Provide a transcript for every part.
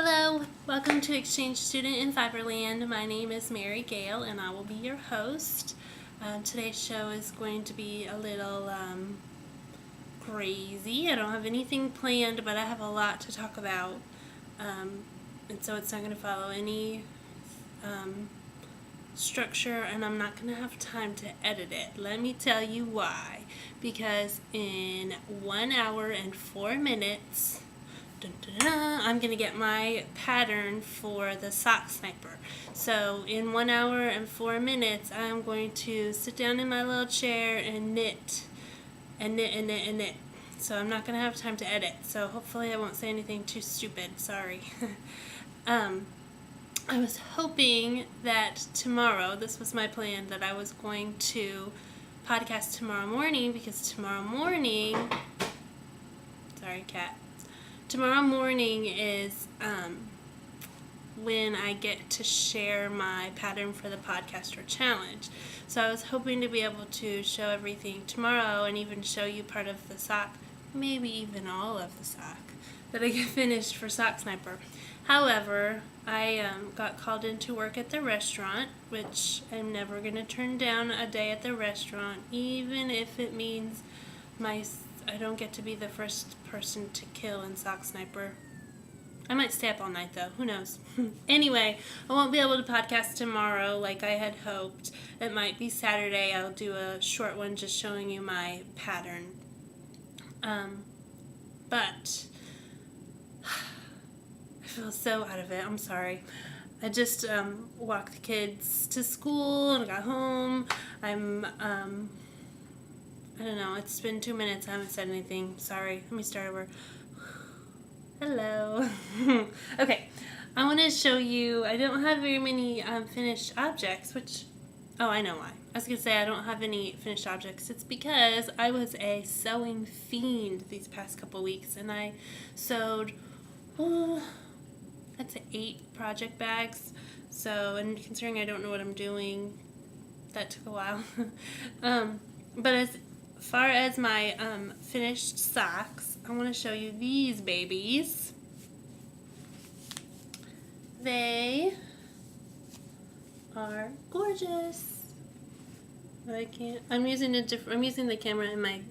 Hello, welcome to Exchange Student in Fiberland. My name is Mary Gale and I will be your host. Today's show is going to be a little crazy. I don't have anything planned, but I have a lot to talk about. And so it's not going to follow any structure, and I'm not going to have time to edit it. Let me tell you why. Because in 1 hour and 4 minutes... I'm going to get my pattern for the sock sniper. So in 1 hour and 4 minutes, I'm going to sit down in my little chair and knit. So I'm not going to have time to edit. So hopefully I won't say anything too stupid. Sorry. I was hoping that tomorrow, this was my plan, that I was going to podcast tomorrow morning, because tomorrow morning, sorry, cat. Tomorrow morning is when I get to share my pattern for the Podcaster Challenge. So I was hoping to be able to show everything tomorrow and even show you part of the sock, maybe even all of the sock, that I get finished for Sock Sniper. However, I got called into work at the restaurant, which I'm never going to turn down a day at the restaurant, even if it means I don't get to be the first person to kill in Sock Sniper. I might stay up all night though, who knows. Anyway, I won't be able to podcast tomorrow like I had hoped. It might be Saturday. I'll do a short one just showing you my pattern. But I feel so out of it. I'm sorry. I just walked the kids to school and got home. I don't know, it's been 2 minutes, I haven't said anything. Sorry, let me start over. Hello. Okay, I want to show you, I don't have very many finished objects, which, oh, I know why. I was going to say I don't have any finished objects. It's because I was a sewing fiend these past couple weeks, and I sewed, I'd say 8 project bags. So, and considering I don't know what I'm doing, that took a while. But as far as my finished socks, I want to show you these babies. They are gorgeous. But I'm using the camera in my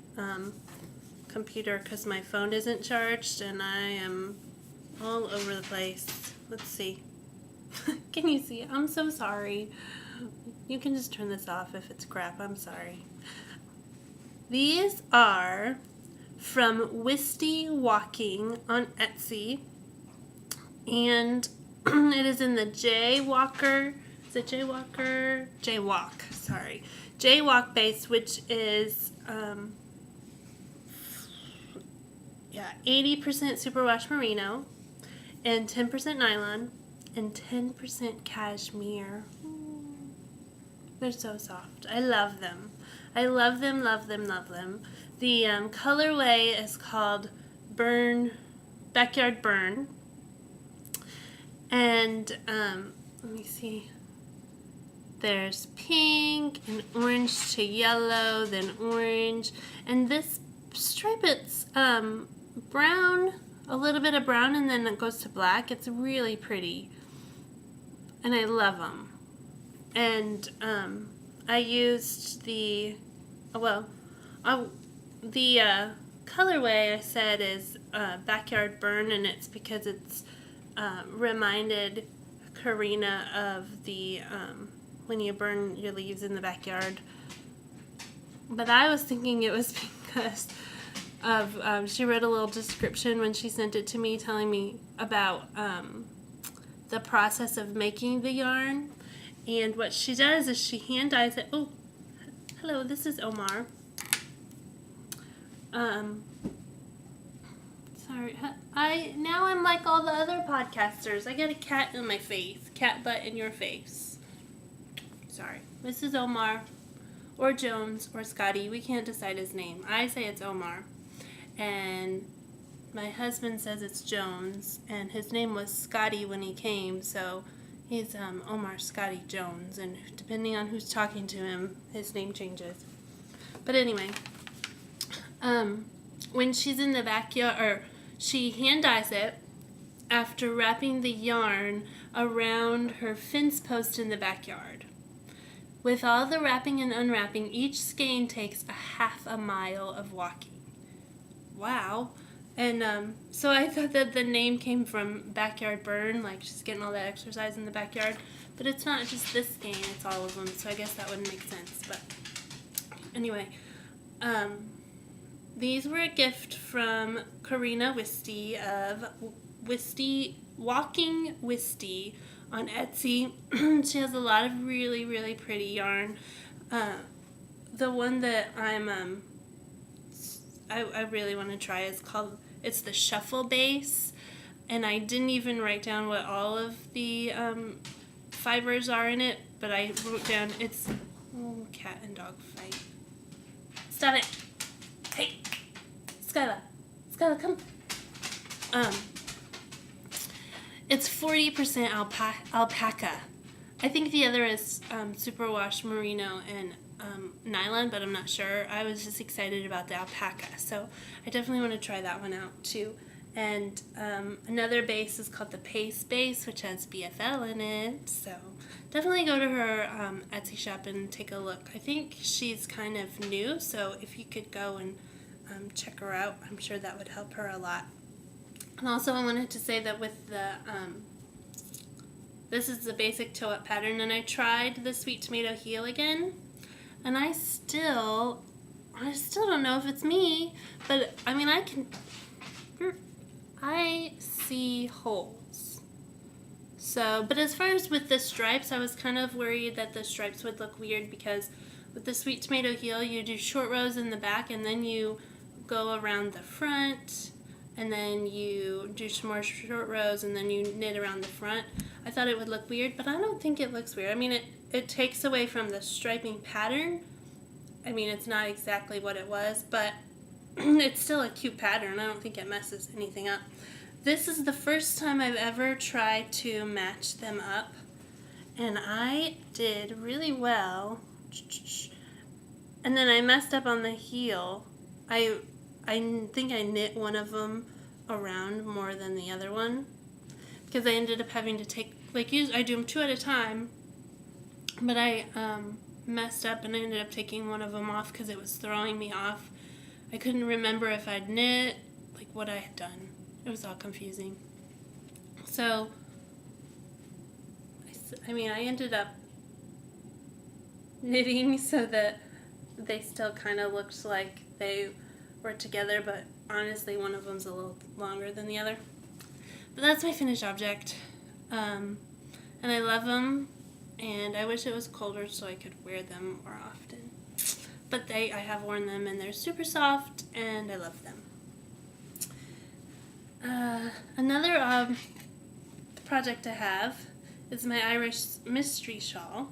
computer because my phone isn't charged and I am all over the place. Let's see. Can you see? I'm so sorry. You can just turn this off if it's crap. I'm sorry. These are from Wisty Walking on Etsy, and it is in the Jaywalk base, which is 80% superwash merino and 10% nylon and 10% cashmere. They're so soft. I love them. I love them, love them, love them. The colorway is called Backyard Burn. And let me see. There's pink and orange to yellow, then orange. And this stripe, it's brown, a little bit of brown, and then it goes to black. It's really pretty. And I love them. And I used the colorway I said is Backyard Burn, and it's because it's reminded Karina of the when you burn your leaves in the backyard. But I was thinking it was because of she wrote a little description when she sent it to me telling me about the process of making the yarn. And what she does is she hand dyes it. Oh, hello, this is Omar. Sorry. Now I'm like all the other podcasters. I got a cat in my face. Cat butt in your face. Sorry. This is Omar. Or Jones. Or Scotty. We can't decide his name. I say it's Omar. And my husband says it's Jones. And his name was Scotty when he came. So he's Omar Scotty Jones. And depending on who's talking to him, his name changes. But anyway. When she's in the backyard, or she hand dyes it, after wrapping the yarn around her fence post in the backyard. With all the wrapping and unwrapping, each skein takes a half a mile of walking. Wow. And so I thought that the name came from backyard burn, like she's getting all that exercise in the backyard. But it's not just this skein, it's all of them, so I guess that wouldn't make sense. But anyway, these were a gift from Karina Wisty of Walking Wisty on Etsy. She has a lot of really, really pretty yarn. The one that I really want to try is it's the Shuffle Base, and I didn't even write down what all of the fibers are in it, but I wrote down it's cat and dog fight. Stop it! Hey, Skyla, come. It's 40% alpaca. I think the other is superwash merino and nylon, but I'm not sure. I was just excited about the alpaca, so I definitely want to try that one out too. And another base is called the Pace Base, which has BFL in it, so definitely go to her Etsy shop and take a look. I think she's kind of new, so if you could go and check her out, I'm sure that would help her a lot. And also I wanted to say that with the, this is the basic toe-up pattern, and I tried the Sweet Tomato Heel again, and I still don't know if it's me, but I mean I see holes. So, but as far as with the stripes, I was kind of worried that the stripes would look weird because with the Sweet Tomato Heel, you do short rows in the back and then you go around the front and then you do some more short rows and then you knit around the front. I thought it would look weird, but I don't think it looks weird. I mean, it takes away from the striping pattern. I mean, it's not exactly what it was, but it's still a cute pattern. I don't think it messes anything up. This is the first time I've ever tried to match them up, and I did really well. And then I messed up on the heel. I think I knit one of them around more than the other one because I ended up having to take, I do them two at a time, but I messed up and I ended up taking one of them off because it was throwing me off. I couldn't remember if I'd knit, what I had done. It was all confusing. So, I ended up knitting so that they still kind of looked like they were together, but honestly one of them's a little longer than the other. But that's my finished object. And I love them, and I wish it was colder so I could wear them more often. But I have worn them, and they're super soft, and I love them. Another project I have is my Irish mystery shawl,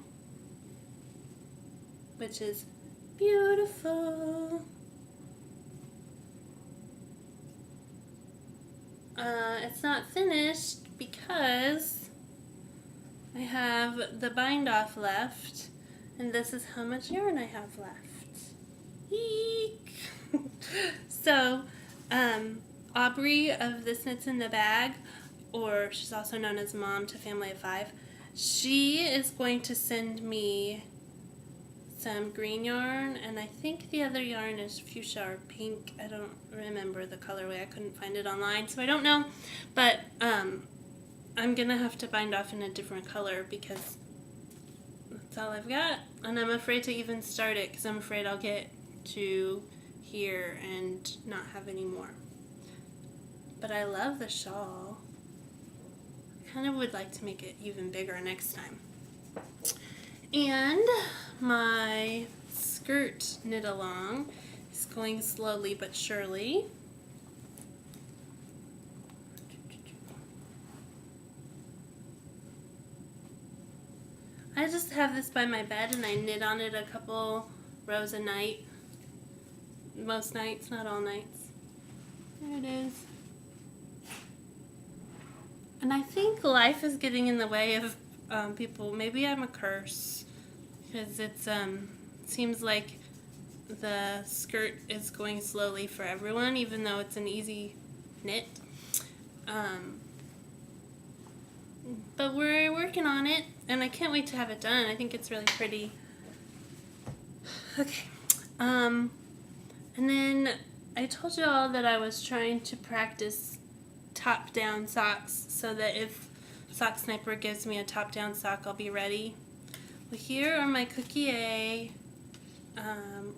which is beautiful. It's not finished because I have the bind off left, and this is how much yarn I have left. Eek! So, Aubrey of This Knits in the Bag, or she's also known as Mom to Family of Five, she is going to send me some green yarn, and I think the other yarn is fuchsia or pink. I don't remember the colorway. I couldn't find it online, so I don't know. But I'm going to have to bind off in a different color because that's all I've got. And I'm afraid to even start it because I'm afraid I'll get to here and not have any more. But I love the shawl. I kind of would like to make it even bigger next time. And my skirt knit along is going slowly but surely. I just have this by my bed and I knit on it a couple rows a night. Most nights, not all nights. There it is. And I think life is getting in the way of people. Maybe I'm a curse because it's seems like the skirt is going slowly for everyone, even though it's an easy knit. but we're working on it, and I can't wait to have it done. I think it's really pretty. Okay. And then I told y'all that I was trying to practice top-down socks so that if Sock Sniper gives me a top-down sock, I'll be ready. Well, here are my Cookie A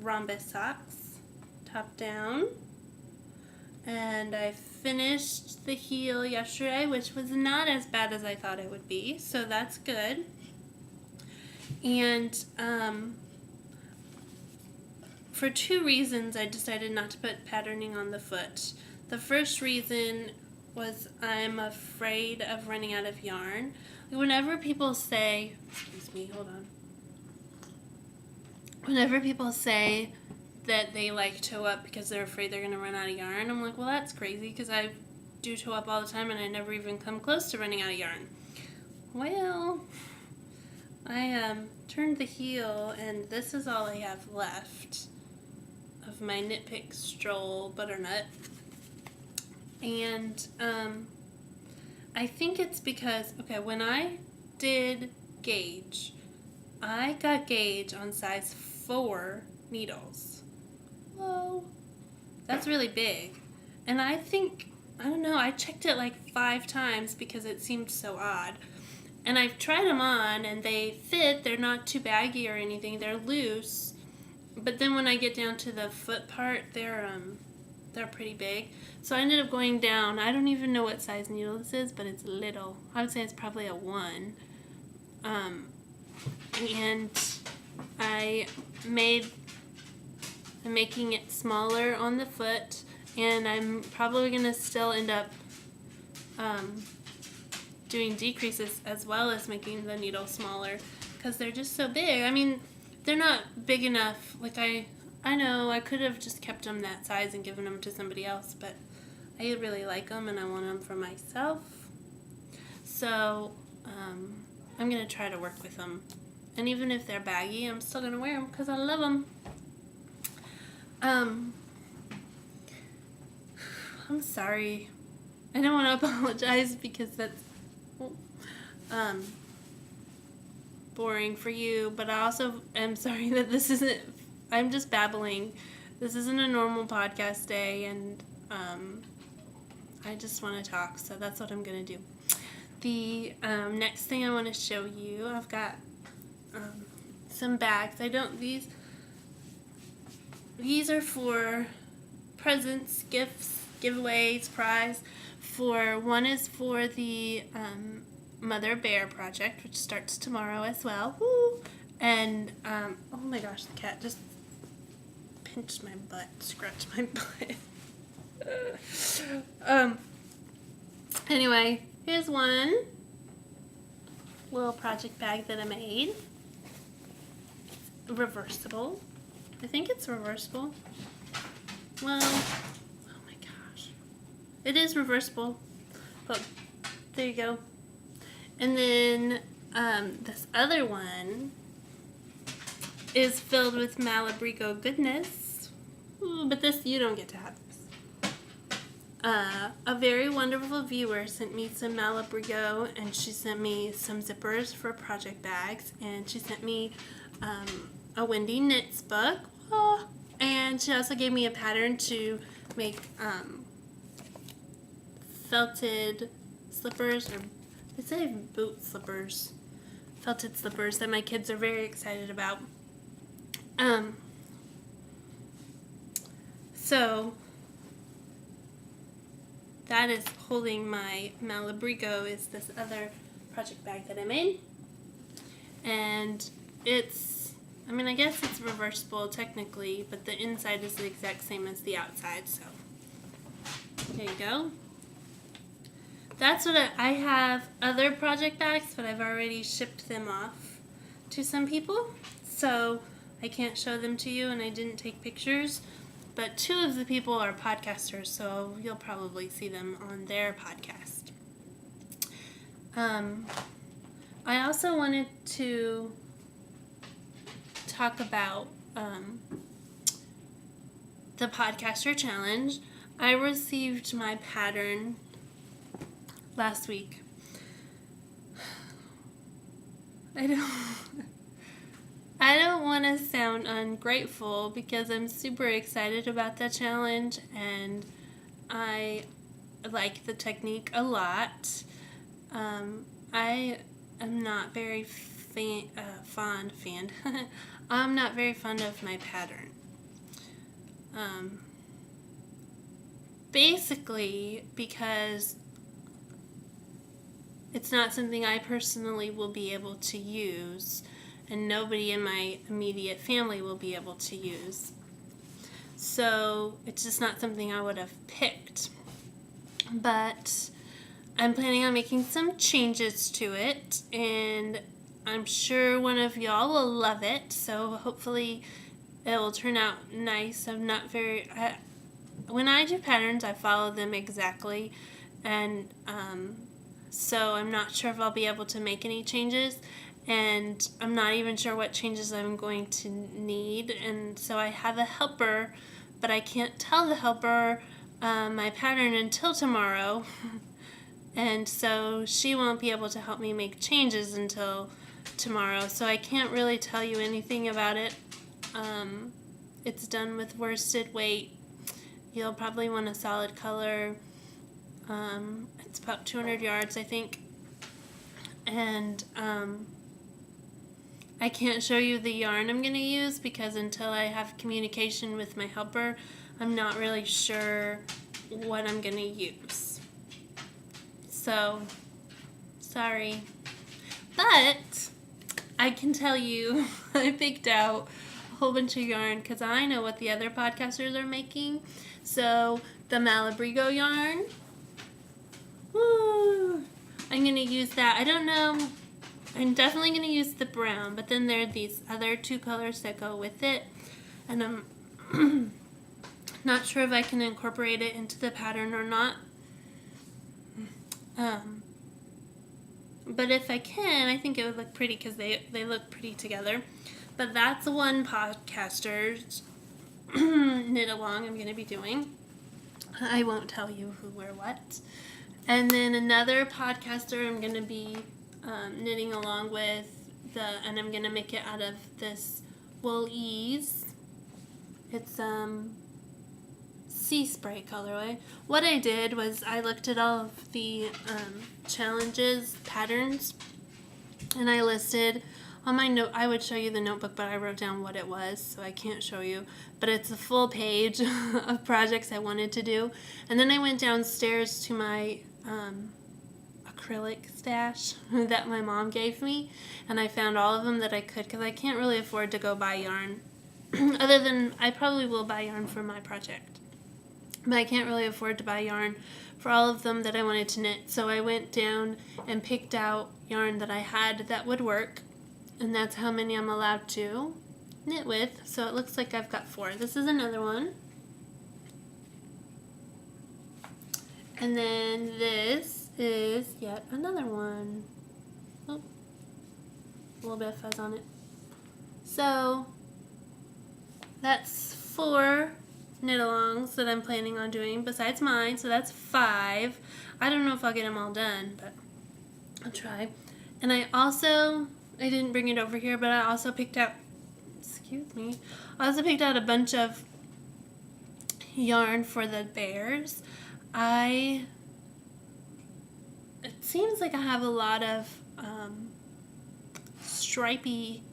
rhombus socks, top-down. And I finished the heel yesterday, which was not as bad as I thought it would be, so that's good. And for 2 reasons, I decided not to put patterning on the foot. The first reason was I'm afraid of running out of yarn. Whenever people say, Whenever people say that they like toe up because they're afraid they're going to run out of yarn, I'm like, well, that's crazy because I do toe up all the time and I never even come close to running out of yarn. Well, I turned the heel and this is all I have left of my Knit Pick Stroll butternut. And I think it's because, okay, when I did gauge, I got gauge on size 4 needles. Whoa, that's really big. And I think, I don't know, I checked it like 5 times because it seemed so odd. And I've tried them on and they fit, they're not too baggy or anything, they're loose. But then when I get down to the foot part, they're pretty big. So I ended up going down, I don't even know what size needle this is, but it's little. I would say it's probably a 1. And I'm making it smaller on the foot, and I'm probably going to still end up doing decreases as well as making the needle smaller because they're just so big. I mean, they're not big enough. Like I know I could have just kept them that size and given them to somebody else, but I really like them and I want them for myself. So I'm going to try to work with them. And even if they're baggy, I'm still going to wear them because I love them. I'm sorry. I don't want to apologize because that's boring for you, but I also am sorry that this isn't, I'm just babbling. This isn't a normal podcast day, and I just want to talk, so that's what I'm going to do. The next thing I want to show you, I've got some bags. These are for presents, gifts, giveaways, prize. One is for the Mother Bear project, which starts tomorrow as well. Woo! And oh my gosh, the cat just pinched my butt, scratched my butt. Anyway, here's one little project bag that I made. It's reversible. I think it's reversible. Well, oh my gosh. It is reversible. But there you go. And then this other one is filled with Malabrigo goodness. Ooh, but this, you don't get to have this. A very wonderful viewer sent me some Malabrigo, and she sent me some zippers for project bags, and she sent me a Wendy Knits book, and she also gave me a pattern to make felted slippers, or they say boot slippers, felted slippers that my kids are very excited about. So that is holding my Malabrigo is this other project bag that I made. And it's, I mean, I guess it's reversible technically, but the inside is the exact same as the outside, so there you go. That's what I have other project bags, but I've already shipped them off to some people, so I can't show them to you, and I didn't take pictures. But 2 of the people are podcasters, so you'll probably see them on their podcast. I also wanted to talk about the Podcaster Challenge. I received my pattern last week. I don't want to sound ungrateful because I'm super excited about the challenge and I like the technique a lot. I am not very fond. I'm not very fond of my pattern. Basically, because it's not something I personally will be able to use, and nobody in my immediate family will be able to use. So it's just not something I would have picked. But I'm planning on making some changes to it, and I'm sure one of y'all will love it. So hopefully it will turn out nice. I'm not very... when I do patterns, I follow them exactly, and so I'm not sure if I'll be able to make any changes, and I'm not even sure what changes I'm going to need, and so I have a helper, but I can't tell the helper my pattern until tomorrow, and so she won't be able to help me make changes until tomorrow, so I can't really tell you anything about it. It's done with worsted weight. You'll probably want a solid color. It's about 200 yards, I think. And I can't show you the yarn I'm going to use because until I have communication with my helper, I'm not really sure what I'm going to use. So, sorry. But I can tell you I picked out a whole bunch of yarn because I know what the other podcasters are making. So, the Malabrigo yarn, woo, I'm going to use that. I don't know, I'm definitely going to use the brown, but then there are these other two colors that go with it, and I'm not sure if I can incorporate it into the pattern or not. But if I can, I think it would look pretty because they look pretty together. But that's the one podcaster's knit along I'm going to be doing. I won't tell you who or what. And then another podcaster I'm going to be knitting along with, and I'm going to make it out of this Wool Ease. It's Sea Spray colorway. What I did was I looked at all of the challenges patterns, and I listed on my note. I would show you the notebook, but I wrote down what it was, so I can't show you. But it's a full page of projects I wanted to do. And then I went downstairs to my acrylic stash that my mom gave me, and I found all of them that I could because I can't really afford to go buy yarn. Other than I probably will buy yarn for my project, but I can't really afford to buy yarn for all of them that I wanted to knit. So I went down and picked out yarn that I had that would work, and that's how many I'm allowed to knit with. So it looks like I've got 4. This is another one. And then this is yet another one. Oh, a little bit of fuzz on it. So that's 4 knit-alongs that I'm planning on doing besides mine. So that's 5. I don't know if I'll get them all done, but I'll try. And I didn't bring it over here, but I also picked out, I also picked out a bunch of yarn for the bears. It seems like I have a lot of stripy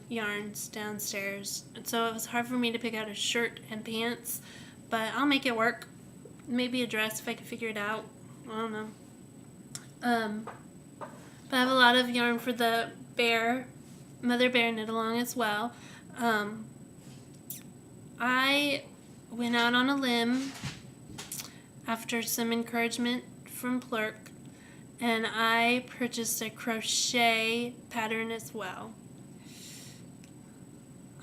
yarns downstairs, and so it was hard for me to pick out a shirt and pants, but I'll make it work. Maybe a dress if I can figure it out. I don't know. But I have a lot of yarn for the mother bear knit along as well. I went out on a limb after some encouragement from Plurk, and I purchased a crochet pattern as well.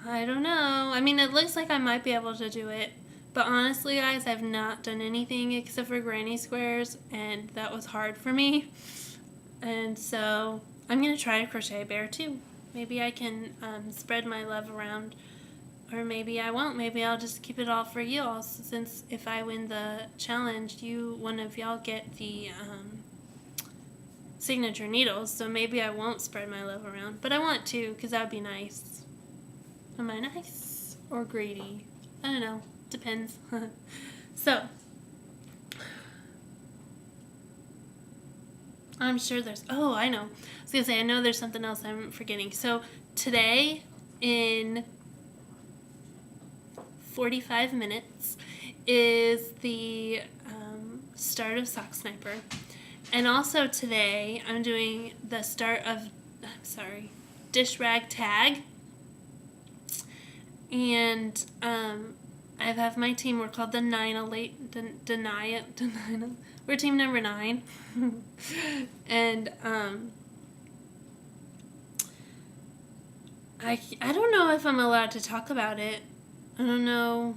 I don't know. I mean, it looks like I might be able to do it, but honestly, guys, I've not done anything except for granny squares, and that was hard for me. And so I'm going to try a crochet bear too. Maybe I can spread my love around, or maybe I won't. Maybe I'll just keep it all for you all, since if I win the challenge, one of y'all get the signature needles, so maybe I won't spread my love around. But I want to, because that would be nice. Am I nice or greedy? I don't know. Depends. So, I'm sure there's... Oh, I know. I was going to say, I know there's something else I'm forgetting. So, today, in 45 minutes, is the start of Sock Sniper. And also today, I'm doing the start of... Dishrag Tag. And I have my team. We're called the We're team number 9. And I don't know if I'm allowed to talk about it. I don't know.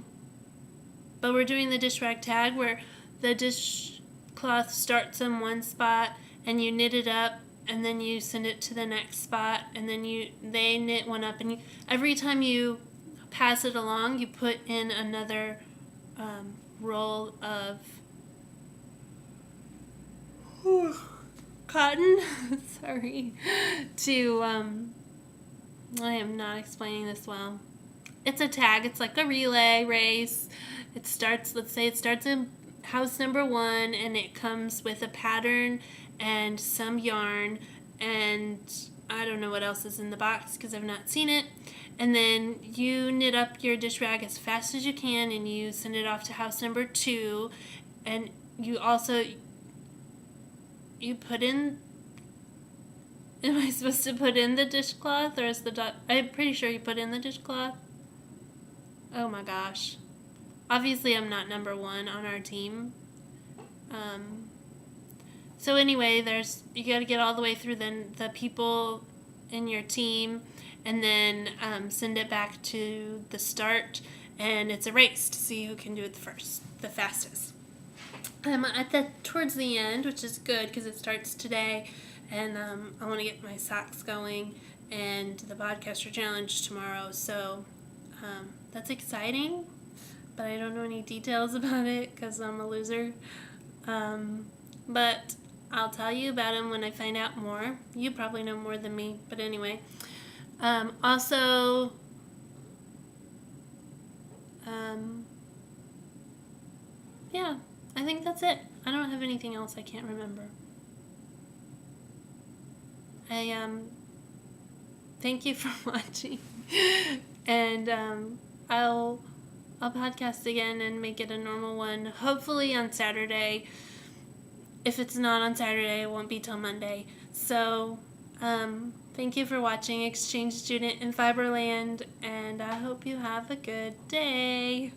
But we're doing the Dishrag Tag where the dishcloth starts in one spot and you knit it up, and then you send it to the next spot, and then they knit one up, and every time you pass it along, you put in another roll of cotton. Sorry. I am not explaining this well. It's a tag. It's like a relay race. It starts, let's say it starts in house number 1, and it comes with a pattern and some yarn, and I don't know what else is in the box because I've not seen it. And then you knit up your dish rag as fast as you can, and you send it off to house number 2, and you also, you put in, am I supposed to put in the dishcloth, or is I'm pretty sure you put in the dishcloth. Oh my gosh. Obviously I'm not number 1 on our team. So anyway, you got to get all the way through the people in your team, and then send it back to the start, and it's a race to see who can do it the fastest. I'm towards the end, which is good because it starts today, and I want to get my socks going and the podcaster challenge tomorrow, so that's exciting, but I don't know any details about it because I'm a loser. But I'll tell you about them when I find out more. You probably know more than me, but anyway. Also, yeah, I think that's it. I don't have anything else I can't remember. Thank you for watching, and I'll podcast again and make it a normal one, hopefully on Saturday. If it's not on Saturday, it won't be till Monday. So, thank you for watching Exchange Student in Fiberland, and I hope you have a good day.